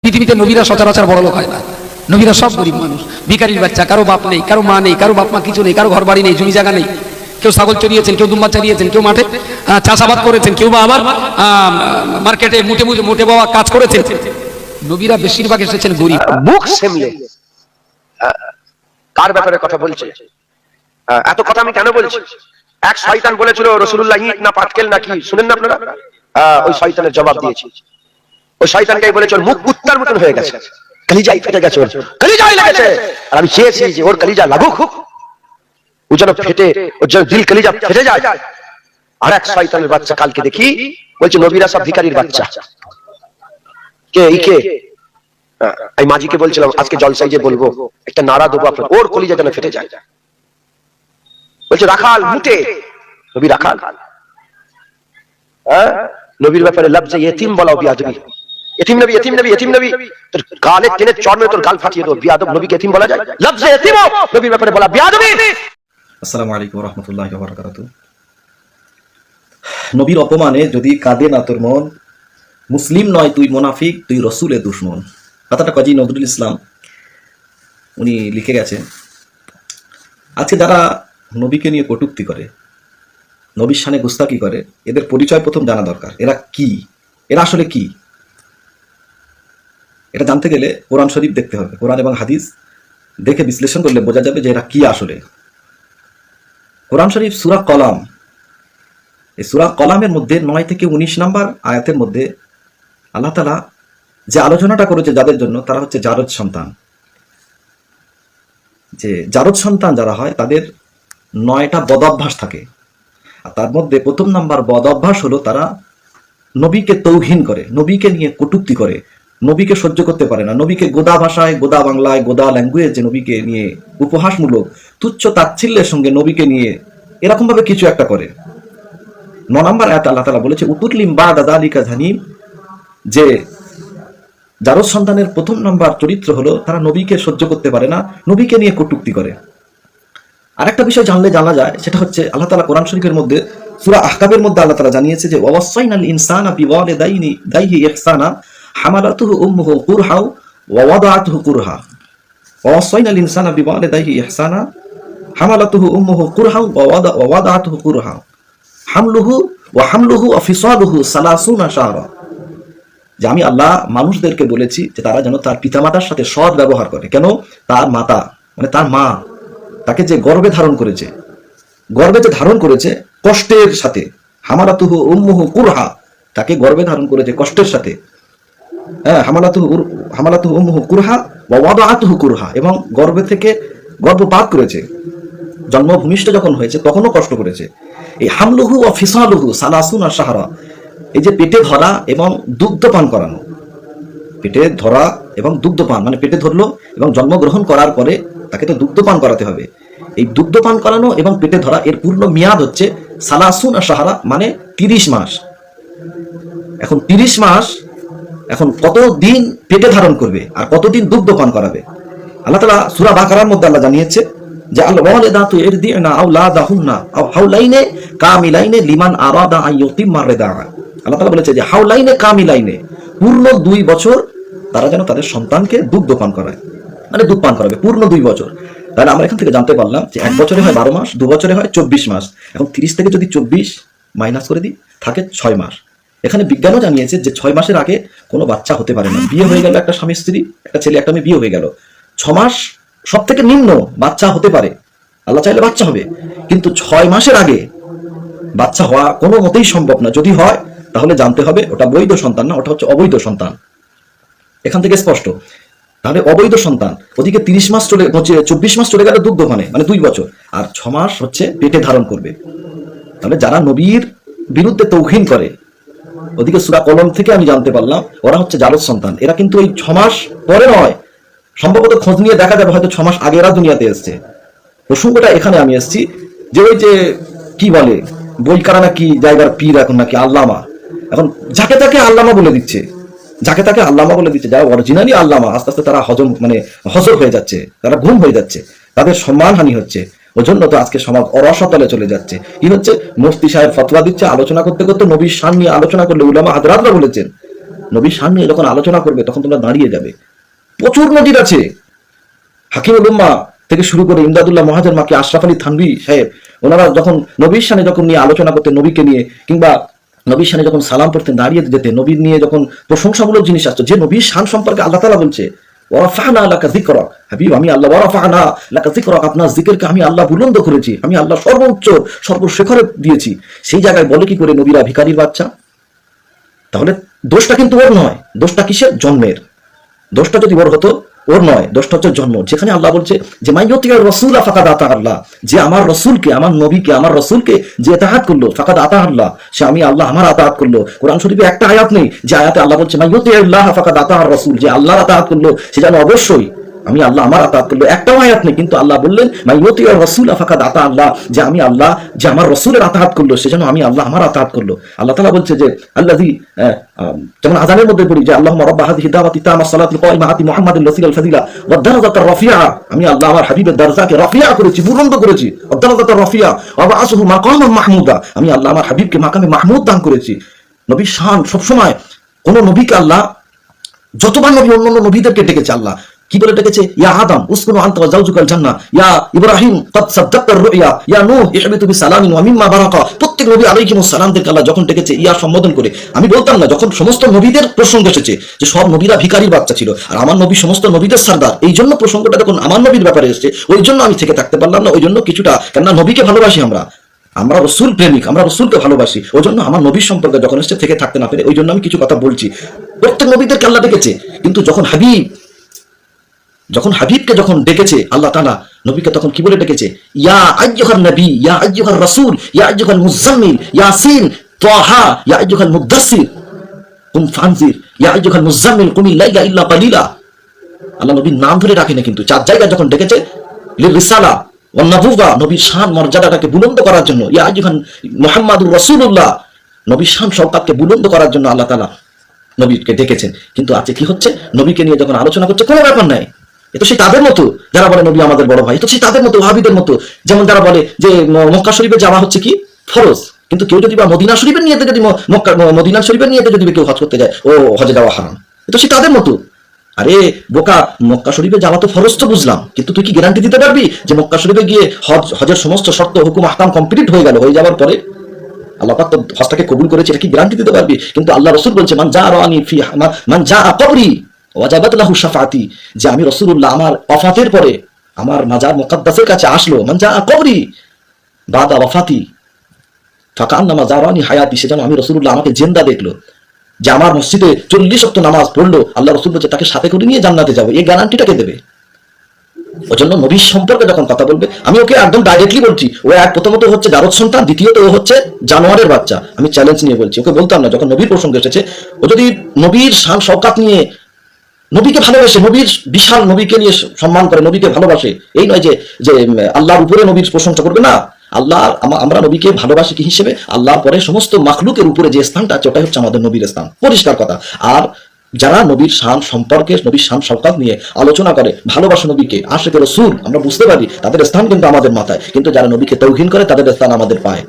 পৃথিবীতে নবীরা সচরাচর বড় লোক হয় না, নবীরা সব গরিব মানুষ, ভিখারির বাচ্চা, কারো বাপ নেই, কারো মা নেই, কারো বাপ মা কিছু নেই, কারো ঘর বাড়ি নেই, জমি জায়গা নেই। কেউ ছাগল চড়িয়েছেন, কেউ দুম্বা চড়িয়েছেন, কেউ মাঠে চাষাবাদ করেছেন, কেউ বা আবার মার্কেটে মুটে বাবা কাজ করেছেন। নবীরা বেশিরভাগ এসেছেন গরিব। মুখ সামলে কার ব্যাপারে কথা বলছে? এত কথা আমি কেন বলছি? এক শয়তান বলেছিল রাসূলুল্লাহ ইট না পাটকেল নাকি, শুনেন না আপনারা? ওই শয়তানের জবাব দিয়েছি। ওই শয়তানকে বলেছিল মুখ কুত্তার মতন হয়ে গেছে, কলিজাই ফেটে গেছে, ওর কলিজাই লেগেছে। আর আমি চেয়েছি যে ওর কলিজা লাগুক, ও যেন ফেটে, ওর যেন দিল কলিজা ফেটে যায়। আর এক শয়তানের বাচ্চা কালকে দেখি বলছে নবীরা সব ভিখারির বাচ্চা। কে ইকে? আমি মাঝিকে বলছিলাম আজকে জলসাই যে বলবো একটা নারা দেবো আপনার, ওর কলিজা যেন ফেটে যায়। বলছে রাখাল মুটে, নবী রাখাল। নবীর ব্যাপারে লফজ ইতিম বলাও বিয়াদবি। ইতিম নবী, ইতিম নবী, ইতিম নবী, তোর গালে টেনে চড় মেরে তোর গাল ফাটিয়ে দেবো। বিয়াদব নবীকে ইতিম বলা যায়? লফজ ইতিম নবীর ব্যাপারে বলা বিয়াদবি। আসসালামু আলাইকুম ওয়া রাহমাতুল্লাহি ওয়া বারাকাতুহু। নবীর অপমানে যদি কাঁদে না তোর মন, মুসলিম নয় তুই মুনাফিক, তুই রসুলের দুশমন। কথাটা কাজী নজরুল ইসলাম উনি লিখে গেছেন। আজকে যারা নবীকে নিয়ে কটূক্তি করে, নবীর শানে গুস্তাকি করে, এদের পরিচয় প্রথম জানা দরকার। এরা কি, এরা আসলে কি? এটা জানতে গেলে কোরআন শরীফ দেখতে হবে। কোরআন এবং হাদিস দেখে বিশ্লেষণ করলে বোঝা যাবে যে এরা কি আসলে। কোরআন শরীফ সূরা কলাম, এই সূরা কলামের মধ্যে 9 থেকে 19 নম্বর আয়াতের মধ্যে আল্লাহ তাআলা যে আলোচনাটা করেছে যাদের জন্য, তারা হচ্ছে জারজ সন্তান। যে জারজ সন্তান যারা হয় তাদের 9টা বদ অভ্যাস থাকে। আর তার মধ্যে প্রথম নাম্বার বদ অভ্যাস হলো তারা নবীকে তৌহিন করে, নবীকে নিয়ে কটূক্তি করে, নবীকে সহ্য করতে পারে না, নবীকে গোদা ভাষায়, গোদা বাংলায়, গোদা ল্যাঙ্গুয়েজে নবীকে নিয়ে উপহাসমূলক তুচ্ছ তাচ্ছিল্যের সঙ্গে নবীকে নিয়ে এরকম ভাবে কিছু একটা করে। 9 নম্বর আয়াত আল্লাহ তাআলা বলেছে উতুল্লিম বাদা যালিকা জানিম, যে জারজ সন্তানের প্রথম নাম্বার চরিত্র হলো তারা নবীকে সহ্য করতে পারে না, নবীকে নিয়ে কটূক্তি করে। আরেকটা বিষয় জানলে জানা যায়, সেটা হচ্ছে আল্লাহ তাআলা কোরআন শরীফের মধ্যে সূরা আহকাবের মধ্যে আল্লাহ তাআলা জানিয়েছে যে ওয়াসাইনাল ইনসানা বিওয়ালিদাইহি ইহসানা হামালাতুহু উম্মুহু কুরহা ওয়া ওয়াদাআতুহু কুরহা। ওয়াসাইনাল ইনসানা বিওয়ালিদাইহি ইহসানা হামালাতুহু উম্মুহু কুরহা ওয়া ওয়াদাআতুহু কুরহা হামলুহু ওয়া ফিসালুহু 30 শাহরা। যে আমি আল্লাহ মানুষদেরকে বলেছি যে তারা যেন তার পিতামাতার সাথে সৎ ব্যবহার করে। কেন? তার মাতা মানে তার মা তাকে যে গর্ভে ধারণ করেছে, গর্ভে যে ধারণ করেছে কষ্টের সাথে, হামালাতুহু উম্মুহু কুরহা, তাকে গর্ভে ধারণ করেছে কষ্টের সাথে। হামালাতুহু উম্মুহু কুরহা ওয়া ওয়াদাআতুহু কুরহা, এবং গর্ভে থেকে গর্ভপাত করেছে, জন্মভূমিষ্ঠ যখন হয়েছে তখনও কষ্ট করেছে। এই হামলুহু ওয়া ফিসালুহু 30 শাহরা, এই যে পেটে ধরা এবং দুগ্ধপান করানো, পেটে ধরা এবং দুগ্ধপান মানে পেটে ধরলো এবং জন্মগ্রহণ করার পরে তাকে তো দুগ্ধপান করাতে হবে। এই দুগ্ধপান করানো এবং পেটে ধরা এর পূর্ণ মেয়াদ হচ্ছে 30 শাহরা মানে 30 মাস। এখন 30 মাস, এখন কতদিন পেটে ধারণ করবে আর কতদিন দুগ্ধপান করাবে? আল্লাহ তাআলা সূরা বাকারার মধ্যে আল্লাহ জানিয়েছে যে আল ওয়ালিদাতু ইরদি'না আওলাদাহুন্না আও হাওলাইনে কামিলাইনে লিমান আরাদা আন ইউতিম্মা রিদা। আল্লাহ তাআলা বলেছে যে হাওলাইনে কামিলাইনে, পূর্ণ 2 বছর তারা যেন তাদের সন্তানকে দুগ্ধপান করায়, মানে দুধ পান করাবে পূর্ণ 2 বছর। তাহলে আমরা এখান থেকে জানতে পারলাম যে 1 বছরে হয় 12 মাস, 2 বছরে হয় 24 মাস। এখন 30 থেকে যদি 24 মাইনাস করে দিই থাকে 6 মাস। এখানে বিজ্ঞানও জানিয়েছে যে 6 মাসের আগে কোনো বাচ্চা হতে পারে না। বিয়ে হয়ে গেল, একটা স্বামী স্ত্রী, একটা ছেলে একটা মেয়ে বিয়ে হয়ে গেল, 6 মাস সব থেকে নিম্ন বাচ্চা হতে পারে, আল্লাহ চাইলে বাচ্চা হবে, কিন্তু 6 মাসের আগে বাচ্চা হওয়া কোনো মতেই সম্ভব না। যদি হয় তাহলে জানতে হবে ওটা বৈধ সন্তান না, ওটা হচ্ছে অবৈধ সন্তান। এখান থেকে স্পষ্ট। তাহলে অবৈধ সন্তান, ওদিকে 30 মাস চলে, 24 মাস চলে গেল দুগ্ধপানে মানে 2 বছর, আর 6 মাস হচ্ছে পেটে ধারণ করবে। তাহলে যারা নবীর বিরুদ্ধে তৌহিন করে, ওদিকে সূরা কলম থেকে আমি জানতে পারলাম ওরা হচ্ছে জারজ সন্তান। এরা কিন্তু এই 6 মাস পরে নয়, সম্ভবত খোঁজ নিয়ে দেখা যাবে হয়তো 6 মাস আগে এরা দুনিয়াতে এসছে। প্রসঙ্গটা এখানে আমি এসেছি যে ওই যে কি বলে বইকারা নাকি জায়গার পীর, এখন নাকি আল্লামা, এখন যাকে তাকে আল্লামা বলে দিচ্ছে, যাকে তাকে আল্লামা বলে দিচ্ছে। যারা অরিজিনালি আল্লামা আস্তে আস্তে তারা হজর হয়ে যাচ্ছে, তারা ঘুম হয়ে যাচ্ছে, তাদের সম্মানহানি হচ্ছে। ওই জন্য তো আজকে সমাজ অরসতলে চলে যাচ্ছে। কি হচ্ছে? মুফতি সাহেব ফতোয়া দিচ্ছে, আলোচনা করতে করতে নবীর শান নিয়ে আলোচনা করলে উলামা হাজরাতরা বলেছেন নবীর শান নিয়ে যখন আলোচনা করবে তখন তোমরা দাঁড়িয়ে যাবে। প্রচুর নজির আছে। হাকিমুল উম্মাহ থেকে শুরু করে ইমদাদুল্লাহ মহাজের মাকে আশরাফ আলী থানভী সাহেব, ওনারা যখন নবীর শানে যখন নিয়ে আলোচনা করতেন, নবীকে নিয়ে, কিংবা নবীর শানে যখন সালাম পড়তেন দাঁড়িয়ে যেতেন, নবীর নিয়ে যখন প্রশংসামূলক জিনিস আসতো, যে নবীর শান সম্পর্কে আল্লাহ তাআলা বলছে ওয়ারাফা'না লাকা যিকরাক, হাবিব আমি আল্লাহ ওয়ারাফা'না লাকা যিকরাক, আপনার জিকিরকে আমি আল্লাহ বুলন্দ করেছি, আমি আল্লাহ সর্বোচ্চ সর্বশেখরে দিয়েছি। সেই জায়গায় বলে কি করে নবীরা ভিখারির বাচ্চা? তাহলে দোষটা কিন্তু ওর নয়, দোষটা কিসের? জন্মের। দোষটা যদি ওর হতো, ওর নয়, দোষটা হচ্ছে জন্ম। যেখানে আল্লাহ বলছে যে মাইয়ুতির রাসূলা ফাকাদ আতা আল্লাহ, যে আমার রাসূলকে, আমার নবীকে, আমার রাসূলকে যে ইতাআত করলো, ফাকাদ আতা আল্লাহ, সে আমি আল্লাহ আমার ইতাআত করলো। কোরআন শরীফে একটা আয়াত নেই যে আয়াতে আল্লাহ বলছে মাইয়ুতিল্লাহ ফাকাদ আতা আর রাসূল, যে আল্লাহর ইতাআত করলো সে যেন অবশ্যই আমি আল্লাহ আমার ইতাআত করলো। একটাও আয়াত নেই, কিন্তু আল্লাহ বললেন মাইয়ুতির রাসূলা ফাকাদ আতা আল্লাহ, যে আমি আল্লাহ, যে আমার রাসূলের ইতাআত করলো সে যেন আমি আল্লাহ আমার ইতাআত করলো। আল্লাহ তাআলা বলছে যে আল্লাযী, যেমন আযানের মধ্যে পড়ি যে আল্লাহুম্মা রাব্বা হাযিহি দাওয়াতি তাম্মা সালাতিল কায়িমা আতি মুহাম্মাদিল ওয়াসিলাল ফাযিলা ওয়াদ দারাজাতার রাফিয়া, আমি আল্লাহ আমার হাবিবের দরজাকে রাফিয়া করেছি, বুলন্দ করেছি। ওয়াদ দারাজাতার রাফিয়া ওয়া বা'আসুহু মাকামান মাহমুদা, আমি আল্লাহ আমার হাবিবকে মাকামে মাহমুদ দান করেছি। নবীর শান সবসময়, কোন নবীকে আল্লাহ, যতবার নবী অন্যান্য নবীদেরকে ডেকেছে আল্লাহ কি বলে ডেকেছে? ইয়া আদম উসকুনু আনতা ওয়া যাওজুকাল জান্নাহ, ইয়া ইব্রাহিম ক্বাদ সাদ্দাক্তার রুইয়া, ইয়া নূহ ইহবিতু বিসালামিন ওয়া মিম্মা বারাকা। প্রত্যেক নবী আলাইহিমুস সালামদেরকে আল্লাহ যখন ডেকেছে ইয়া সম্বোধন করে। আমি বলতাম না যখন সমস্ত নবীদের প্রসঙ্গ এসেছে যে সব নবীরা ভিখারির বাচ্চা ছিল আর আমার নবী সমস্ত নবীদের সরদার, এই জন্য প্রসঙ্গটা যখন আমার নবীর ব্যাপারে এসেছে ওই জন্য আমি থেকে থাকতে পারলাম না। ওই জন্য কিছুটা, কেননা নবীকে ভালোবাসি আমরা রসুল প্রেমিক, আমরা রসুলকে ভালোবাসি, ওই জন্য আমার নবীর সম্পর্কে যখন এসছে থেকে থাকতে না পেরে ওই জন্য আমি কিছু কথা বলছি। প্রত্যেক নবীদেরকে আল্লাহ ডেকেছে, কিন্তু যখন হাবিবকে যখন ডেকেছে আল্লাহ তাআলা নবীকে তখন কি বলে ডেকেছে? ইয়া আইয়ুহান নবী, ইয়া আইয়ুহার রাসূল, ইয়া আইয়ুহাল মুজাম্মিল, ইয়াসিন, তাহা, ইয়া আইয়ুহাল মুদাসসির, কুম ফানজির, ইয়া আইয়ুহাল মুজাম্মিল কুমিল লাইলা ইল্লা কালিলা। আল্লাহ নবীর নাম ধরে রাখেনি, কিন্তু চার জায়গায় যখন ডেকেছে লির রিসালা ওয়ান নবুওয়া, নবীর শান মর্যাদাটাকে বুলন্দ করার জন্য, ইয়া আইয়ুহান মুহাম্মাদুর রাসূলুল্লাহ, নবীর শান শওকাতকে বুলন্দ করার জন্য আল্লাহ তাআলা নবীকে ডেকেছেন। কিন্তু আজকে কি হচ্ছে? নবীকে নিয়ে যখন আলোচনা করছে কোনো ব্যাপার নাই, এ তো সেই তাদের মতো যারা বলে নবী আমাদের বড় ভাই, তো সেই তাদের মতো ওয়াহাবীদের মতো, যেমন যারা বলে যে মক্কা শরীফে যাওয়া হচ্ছে কি ফরজ, কিন্তু কেউ যদি বা মদিনা শরীফের নিয়েতে যদি মদিনা শরীফের নিয়েতে যদি কেউ হজ করতে যায় ও হজে যাওয়া হারাম, এ তো সেই তাদের মতো। আরে বোকা, মক্কা শরীফে যাওয়া তো ফরজ তো বুঝলাম, কিন্তু তুই কি গ্যারান্টি দিতে পারবি যে মক্কা শরীফে গিয়ে হজের সমস্ত শর্ত হুকুম আহকাম কমপ্লিট হয়ে গেল, হয়ে যাওয়ার পরে আল্লাহ পাক তো হজটাকে কবুল করেছে, এটা কি গ্যারান্টি দিতে পারবি? কিন্তু আল্লাহ রাসূল বলছে মান জাআরানি ফি মান জাআ কবরি ওয়াজাবাত লাহু শাফাআতি, যে আমি রাসূলুল্লাহ আমার ওয়াফাতের পরে আমার মাজার মুকদ্দাসের কাছে আসলো, মান জাআ কবরি বাদা ওয়াফাতি ফাকান্নামা জারানি হায়াতি, সেজন্য আমি রাসূলুল্লাহ আমাকে জিন্দা দেখলো, যে আমার মসজিদে 40 ওয়াক্ত নামাজ পড়লো, আল্লাহ রাসূল বলছে তাকে সাথে করে নিয়ে জান্নাতে যাবে, এই গ্যারান্টিটাকে দেবে। ওজন্য নবীর সম্পর্কে যখন কথা বলবে আমি ওকে একদম ডাইরেক্টলি বলছি, ও এক প্রথমত হচ্ছে জারদ সন্তান, দ্বিতীয়ত ও হচ্ছে জানোয়ারের বাচ্চা। আমি চ্যালেঞ্জ নিয়ে বলছি, ওকে বলতাম না যখন নবীর প্রসঙ্গ এসেছে, ও যদি নবীর শান শওকাত নিয়ে, নবীকে ভালোবাসে, নবীর বিশাল নবীকে নিয়ে সম্মান করে, নবীকে ভালোবাসে, এই নয় যে যে আল্লাহর উপরে নবীর প্রশংসা করবে না। আল্লাহ, আমরা নবীকে ভালোবাসি কি হিসেবে? আল্লাহর পরে সমস্ত মাখলুকের উপরে যে স্থানটা আছে ওটাই হচ্ছে আমাদের নবীর স্থান, পরিষ্কার কথা। আর যারা নবীর শান সম্পর্কে, নবীর শান শওকাত নিয়ে আলোচনা করে, ভালোবাসে নবীকে, আশিক রাসূল, আমরা বুঝতে পারি তাদের স্থান কিন্তু আমাদের মাথায়, কিন্তু যারা নবীকে তাওহীন করে তাদের স্থান আমাদের পায়ে।